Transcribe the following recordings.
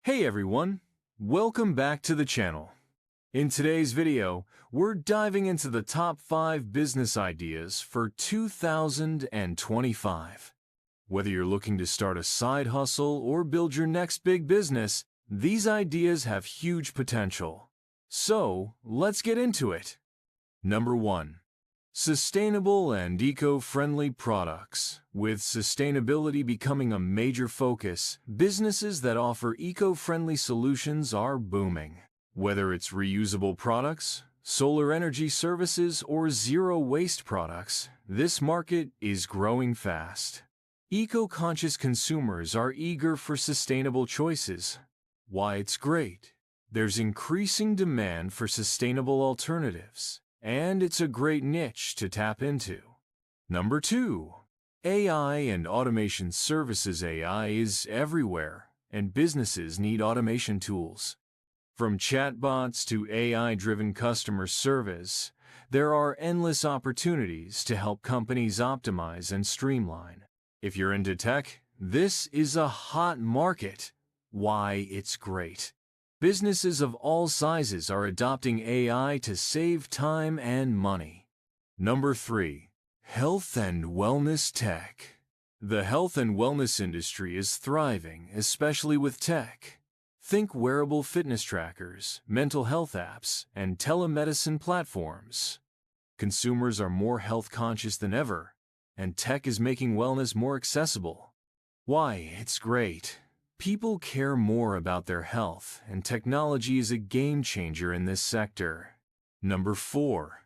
Hey everyone, welcome back to the channel. In today's video, we're diving into the top 5 business ideas for 2025. Whether you're looking to start a side hustle or build your next big business, these ideas have huge potential. So, let's get into it. Number 1. Sustainable and eco-friendly products. With sustainability becoming a major focus, businesses that offer eco-friendly solutions are booming. Whether it's reusable products, solar energy services, or zero-waste products, this market is growing fast. Eco-conscious consumers are eager for sustainable choices. Why it's great? There's increasing demand for sustainable alternatives, and it's a great niche to tap into. Number 2. AI and automation services. AI is everywhere, and businesses need automation tools. From chatbots to AI-driven customer service, there are endless opportunities to help companies optimize and streamline. If you're into tech, this is a hot market. Why it's great? Businesses of all sizes are adopting AI to save time and money. Number 3. Health and wellness tech. The health and wellness industry is thriving, especially with tech. Think wearable fitness trackers, mental health apps, and telemedicine platforms. Consumers are more health conscious than ever, and tech is making wellness more accessible. Why it's great? People care more about their health, and technology is a game changer in this sector. Number 4.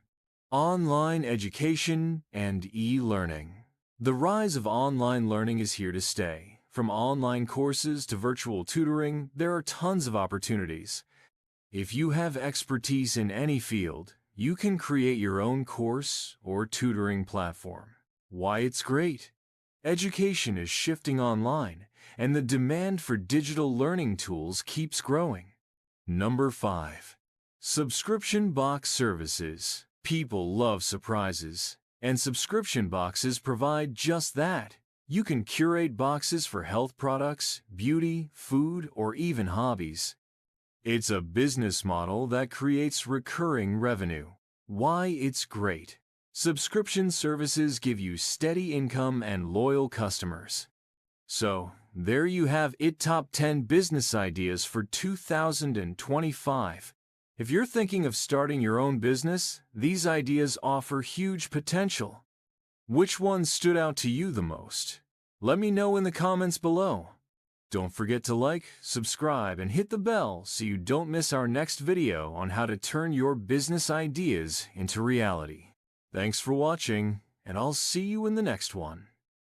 Online education and e-learning. The rise of online learning is here to stay. From online courses to virtual tutoring, there are tons of opportunities. If you have expertise in any field, you can create your own course or tutoring platform. Why it's great? Education is shifting online, and the demand for digital learning tools keeps growing. Number 5. Subscription box services. People love surprises, and subscription boxes provide just that. You can curate boxes for health products, beauty, food, or even hobbies. It's a business model that creates recurring revenue. Why it's great? Subscription services give you steady income and loyal customers. So, there you have it, top 10 business ideas for 2025. If you're thinking of starting your own business, these ideas offer huge potential. Which one stood out to you the most? Let me know in the comments below. Don't forget to like, subscribe, and hit the bell so you don't miss our next video on how to turn your business ideas into reality. Thanks for watching, and I'll see you in the next one.